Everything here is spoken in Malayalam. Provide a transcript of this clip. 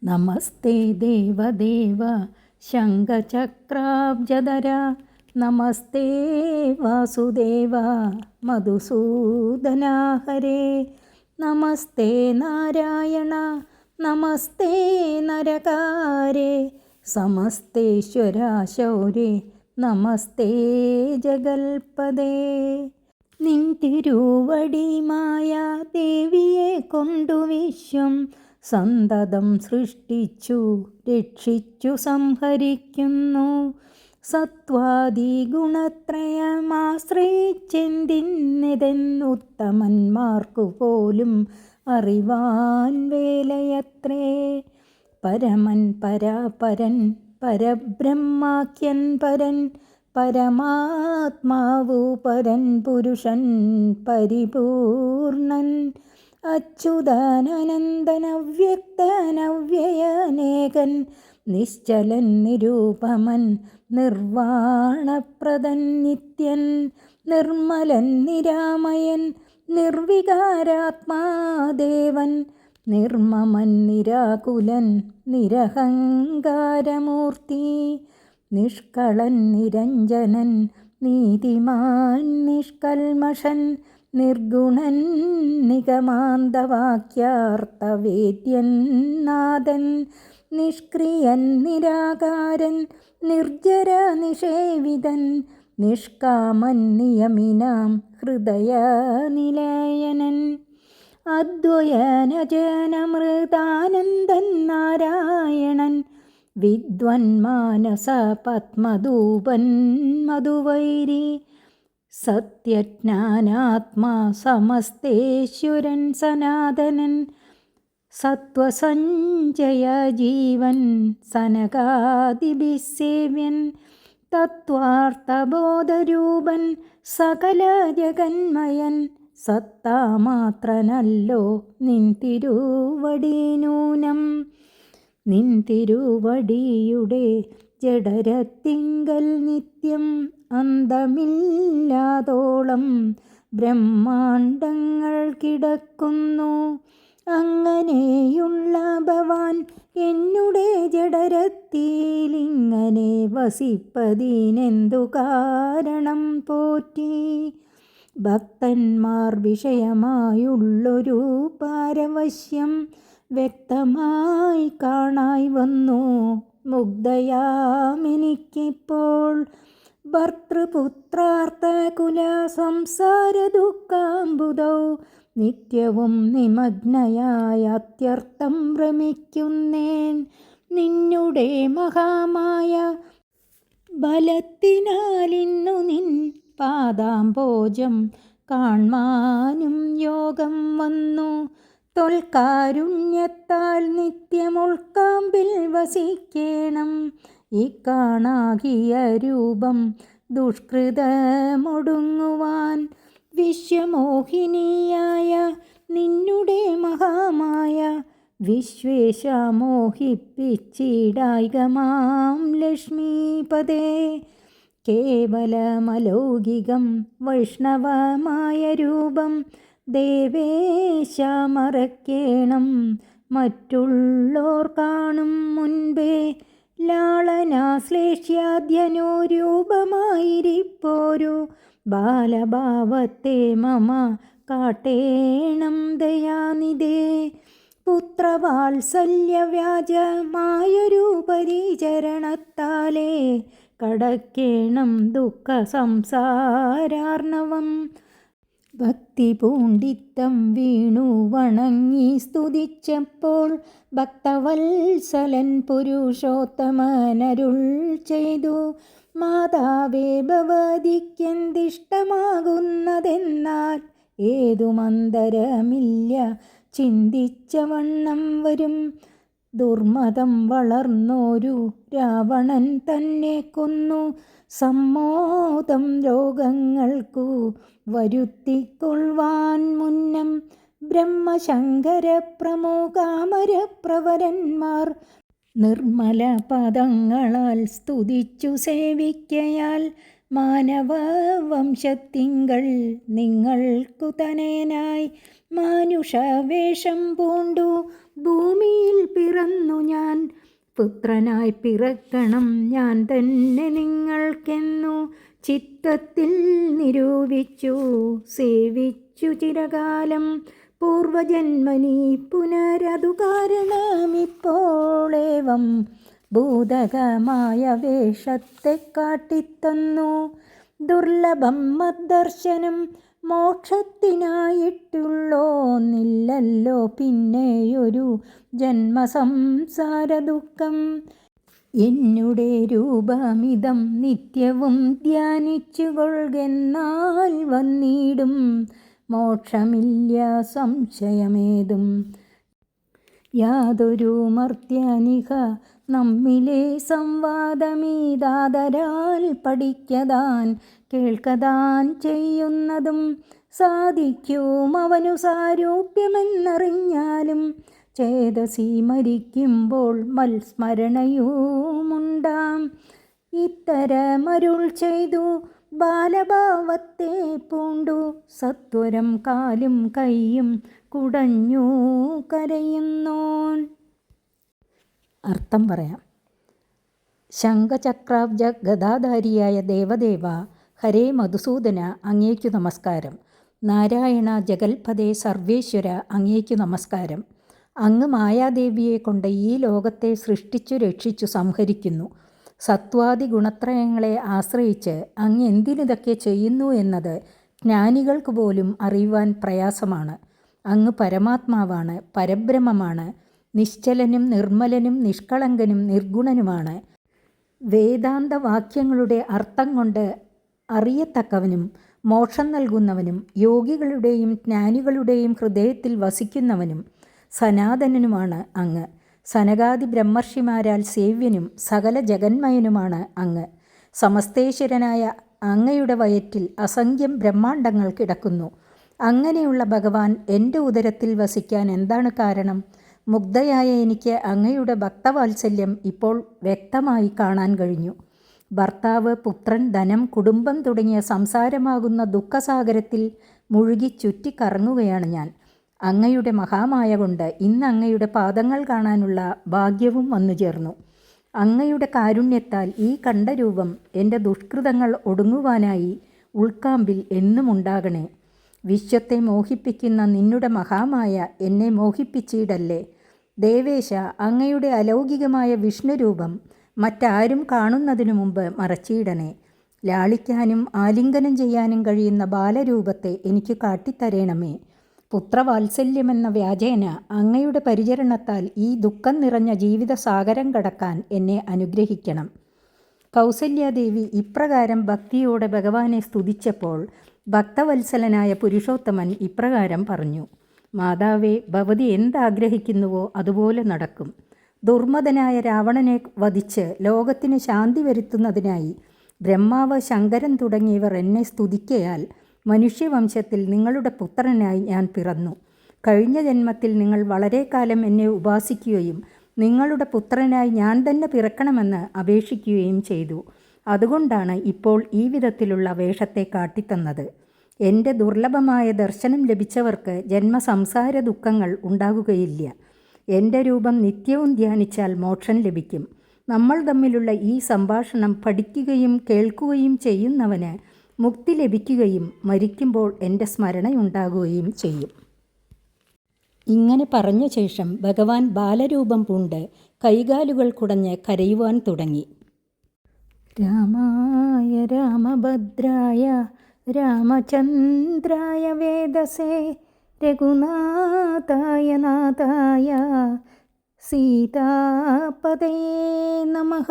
നമസ്തേ ദേവദേവ ശംഖചക്രാബ്ജധര നമസ്തേ വാസുദേവ മധുസൂദന ഹരേ നമസ്തേ നാരായണ നമസ്തേ നരകാരേ സമസ്തേശ്വര ശൗരേ നമസ്തേ ജഗൽപദേ. നിൻ തിരുവടി മായ ദേവിയെ കൊണ്ടു വിശ്വം സന്തതം സൃഷ്ടിച്ചു രക്ഷിച്ചു സംഹരിക്കുന്നു. സത്വാദി ഗുണത്രയമാശ്രയിച്ചെന്തിന്നെതെന്നുത്തമന്മാർക്കു പോലും അറിവാൻ വേലയത്രേ. പരമൻ പരാപരൻ പരബ്രഹ്മാഖ്യൻ പരൻ പരമാത്മാവു പരൻ പുരുഷൻ പരിപൂർണൻ അച്യുതനനന്ദനവ്യക്തനവ്യയനേകൻ നിശ്ചലൻ നിരൂപമൻ നിർവാണപ്രദൻ നിത്യൻ നിർമ്മലൻ നിരാമയൻ നിർവികാരാത്മാദേവൻ നിർമ്മമൻ നിരാകുലൻ നിരഹങ്കാരമൂർത്തി നിഷ്കളൻ നിരഞ്ജനൻ നീതിമാൻ നിഷ്കൽമഷൻ നിർഗുണൻ നിഗമാന്തവാക്യാർത്ഥവേദ്യൻ നാഥൻ നിഷ്ക്രിയൻ നിരാകാരൻ നിർജര നിഷേവിതൻ നിഷ്കാമൻ നിയമിനാം ഹൃദയനിലയനൻ അദ്വയനജനമൃതാനന്ദൻ നാരായണൻ വിദ്വൻ മാനസ പത്മധൂപൻ മധുവൈരി സത്യജ്ഞാനാത്മാ സമസ്തേശ്വരൻ സനാതനൻ സത്വസഞ്ജയ ജീവൻ സനകാദിഭിസേവ്യൻ തത്വാർത്ഥബോധരൂപൻ സകല ജഗന്മയൻ സത്താമാത്രനല്ലോ നിൻ തിരുവടി നൂനം. നിൻ തിരുവടിയുടെ ജഡരത്തിങ്കൽ നിത്യം അന്തമില്ലാതോളം ബ്രഹ്മാണ്ടങ്ങൾ കിടക്കുന്നു. അങ്ങനെയുള്ള ഭവാൻ എന്നുടെ ജഡരത്തിലിങ്ങനെ വസിപ്പതിനെന്തു കാരണം പോറ്റി. ഭക്തന്മാർ വിഷയമായുള്ളൊരു പാരവശ്യം വ്യക്തമായി കാണായി വന്നു മുഗ്ധയാമെനിക്കിപ്പോൾ. ഭർത്തൃപുത്രാർത്ഥകുല സംസാര ദുഃഖാംബുദൗ നിത്യവും നിമഗ്നയായ അത്യർത്ഥം ഭ്രമിക്കുന്നേൻ. നിന്നുടെ മഹാമായ ബലത്തിനാലിന്നു നിൻ പാദാംബോജം കാൺമാനും യോഗം വന്നു. തൊൽക്കാരുണ്യത്താൽ നിത്യമുൾക്കാമ്പിൽ വസിക്കേണം. ഈ കാണാകിയ രൂപം ദുഷ്കൃതമൊടുങ്ങുവാൻ വിശ്വമോഹിനിയായ നിന്നുടെ മഹാമായ വിശ്വേശ മോഹിപ്പിച്ചിടായികമാം ലക്ഷ്മീപദേ. കേവലമലൗകികം വൈഷ്ണവമായ രൂപം ദേവേശ മറക്കേണം. മറ്റുള്ളോർ കാണും മുൻപേ ലാളനാശ്ലേഷ്യാദ്യനുരൂപമായിരിപ്പോരു ബാലഭാവത്തെ മമ കാട്ടേണം ദയാനിധേ. പുത്രവാത്സല്യവ്യാജമായൊരു പരിചരണത്താലേ കടക്കേണം ദുഃഖ സംസാരാർണവം. ഭക്തി പൂണ്ടിത്തം വീണു വണങ്ങി സ്തുതിച്ചപ്പോൾ ഭക്തവത്സലൻ പുരുഷോത്തമനരുൾ ചെയ്തു. മാതാവേ ഭവതിക്കെന്തിഷ്ടമാകുന്നതെന്നാൽ ഏതുമന്തരമില്ല ചിന്തിച്ച വണ്ണം വരും. ദുർമതം വളർന്നോരു രാവണൻ തന്നെ കൊന്നു സമ്മോദം രോഗങ്ങൾക്കു വരുത്തിക്കൊള്ളുവാൻ മുന്നം. ബ്രഹ്മശങ്കര പ്രമുഖാമരപ്രവരന്മാർ നിർമ്മല പദങ്ങളാൽ സ്തുതിച്ചു സേവിക്കയാൽ മാനവ വംശത്തിങ്കൾ നിങ്ങൾക്കു തനയനായി മാനുഷവേഷം പൂണ്ടു ഭൂമിയിൽ പിറന്നു പുത്രനായി പിറക്കണം ഞാൻ തന്നെ നിങ്ങൾക്കെന്നു ചിത്തത്തിൽ നിരൂപിച്ചു സേവിച്ചു ചിരകാലം പൂർവജന്മനി പുനരതു കാരണമിപ്പോളേവം ഭൂതകമായ വേഷത്തെ കാട്ടിത്തന്നു. ദുർലഭം മദ്ദർശനം മോക്ഷത്തിനായിട്ടുള്ളോന്നില്ലല്ലോ പിന്നെയൊരു ജന്മസംസാര ദുഃഖം. എന്നുടെ രൂപമിതം നിത്യവും ധ്യാനിച്ചു കൊൾകെന്നാൽ വന്നിടും മോക്ഷമില്ല സംശയമേതും. യാതൊരു മർത്യനിഹ നമ്മിലെ സംവാദമീതാദരാൽ പഠിക്കതാൻ കേൾക്കതാൻ ചെയ്യുന്നതും സാധിക്കും അവനു സാരൂപ്യമെന്നറിഞ്ഞാലും ചേതസി മരിക്കുമ്പോൾ മൽസ്മരണയുമുണ്ടാം. ഇത്തരമരുൾ ചെയ്തു ബാലഭാവത്തെ പൂണ്ടു സത്വരം കാലും കൈയും കുടഞ്ഞു കരയുന്നോൻ. അർത്ഥം പറയാം. ശംഖചക്രാബ്ജ ഗദാധാരിയായ ദേവദേവ ഹരേ മധുസൂദന അങ്ങേക്കു നമസ്കാരം. നാരായണ ജഗൽപദേ സർവേശ്വര അങ്ങേക്കു നമസ്കാരം. അങ്ങ് മായാദേവിയെ കൊണ്ട് ഈ ലോകത്തെ സൃഷ്ടിച്ചു രക്ഷിച്ചു സംഹരിക്കുന്നു. സത്വാദി ഗുണത്രയങ്ങളെ ആശ്രയിച്ച് അങ്ങ് എന്തിനിതൊക്കെ ചെയ്യുന്നു എന്നത് ജ്ഞാനികൾക്ക് പോലും അറിയുവാൻ പ്രയാസമാണ്. അങ്ങ് പരമാത്മാവാണ്, പരബ്രഹ്മമാണ്, നിശ്ചലനും നിർമ്മലനും നിഷ്കളങ്കനും നിർഗുണനുമാണ്. വേദാന്ത വാക്യങ്ങളുടെ അർത്ഥം കൊണ്ട് അറിയത്തക്കവനും മോക്ഷം നൽകുന്നവനും യോഗികളുടെയും ജ്ഞാനികളുടെയും ഹൃദയത്തിൽ വസിക്കുന്നവനും സനാതനനുമാണ് അങ്ങ്. സനകാദി ബ്രഹ്മർഷിമാരാൽ സേവ്യനും സകല ജഗന്മയനുമാണ് അങ്ങ്. സമസ്തേശ്വരനായ അങ്ങയുടെ വയറ്റിൽ അസംഖ്യം ബ്രഹ്മാണ്ടങ്ങൾ കിടക്കുന്നു. അങ്ങനെയുള്ള ഭഗവാൻ എൻ്റെ ഉദരത്തിൽ വസിക്കാൻ എന്താണ് കാരണം? മുഗ്ധയായ എനിക്ക് അങ്ങയുടെ ഭക്തവാത്സല്യം ഇപ്പോൾ വ്യക്തമായി കാണാൻ കഴിഞ്ഞു. ഭർത്താവ്, പുത്രൻ, ധനം, കുടുംബം തുടങ്ങിയ സംസാരമാകുന്ന ദുഃഖസാഗരത്തിൽ മുഴുകി ചുറ്റിക്കറങ്ങുകയാണ് ഞാൻ. അങ്ങയുടെ മഹാമായ കൊണ്ട് ഇന്ന് അങ്ങയുടെ പാദങ്ങൾ കാണാനുള്ള ഭാഗ്യവും വന്നു ചേർന്നു. അങ്ങയുടെ കാരുണ്യത്താൽ ഈ കണ്ട രൂപം എൻ്റെ ദുഷ്കൃതങ്ങൾ ഒടുങ്ങുവാനായി ഉൾക്കാമ്പിൽ എന്നും ഉണ്ടാകണേ. വിശ്വത്തെ മോഹിപ്പിക്കുന്ന നിന്നുടെ മഹാമായ എന്നെ മോഹിപ്പിച്ചിടല്ലേ. ദേവേശ, അങ്ങയുടെ അലൗകികമായ വിഷ്ണുരൂപം മറ്റാരും കാണുന്നതിനു മുമ്പ് മറച്ചിടണേ. ലാളിക്കാനും ആലിംഗനം ചെയ്യാനും കഴിയുന്ന ബാലരൂപത്തെ എനിക്ക് കാട്ടിത്തരേണമേ. പുത്രവാത്സല്യമെന്ന വ്യാജേന അങ്ങയുടെ പരിചരണത്താൽ ഈ ദുഃഖം നിറഞ്ഞ ജീവിതസാഗരം കടക്കാൻ എന്നെ അനുഗ്രഹിക്കണം. കൗസല്യാദേവി ഇപ്രകാരം ഭക്തിയോടെ ഭഗവാനെ സ്തുതിച്ചപ്പോൾ ഭക്തവത്സലനായ പുരുഷോത്തമൻ ഇപ്രകാരം പറഞ്ഞു: മാതാവേ, ഭവതി എന്താഗ്രഹിക്കുന്നുവോ അതുപോലെ നടക്കും. ദുർമതനായ രാവണനെ വധിച്ച് ലോകത്തിന് ശാന്തി വരുത്തുന്നതിനായി ബ്രഹ്മാവ്, ശങ്കരൻ തുടങ്ങിയവർ എന്നെ സ്തുതിക്കയാൽ മനുഷ്യവംശത്തിൽ നിങ്ങളുടെ പുത്രനായി ഞാൻ പിറന്നു. കഴിഞ്ഞ ജന്മത്തിൽ നിങ്ങൾ വളരെ കാലം എന്നെ ഉപാസിക്കുകയും നിങ്ങളുടെ പുത്രനായി ഞാൻ തന്നെ പിറക്കണമെന്ന് അപേക്ഷിക്കുകയും ചെയ്തു. അതുകൊണ്ടാണ് ഇപ്പോൾ ഈ വിധത്തിലുള്ള വേഷത്തെ കാട്ടിത്തന്നത്. എൻ്റെ ദുർലഭമായ ദർശനം ലഭിച്ചവർക്ക് ജന്മസംസാര ദുഃഖങ്ങൾ ഉണ്ടാകുകയില്ല. എൻ്റെ രൂപം നിത്യവും ധ്യാനിച്ചാൽ മോക്ഷം ലഭിക്കും. നമ്മൾ തമ്മിലുള്ള ഈ സംഭാഷണം പഠിക്കുകയും കേൾക്കുകയും ചെയ്യുന്നവന് മുക്തി ലഭിക്കുകയും മരിക്കുമ്പോൾ എൻ്റെ സ്മരണയുണ്ടാകുകയും ചെയ്യും. ഇങ്ങനെ പറഞ്ഞ ശേഷം ഭഗവാൻ ബാലരൂപം പൂണ്ട് കൈകാലുകൾ കുടഞ്ഞ് കരയുവാൻ തുടങ്ങി. രാമായ രാമഭദ്രായ രാമചന്ദ്രായ വേദസേ രഘുനാഥായ നാഥായ സീതാപതയേ നമഃ.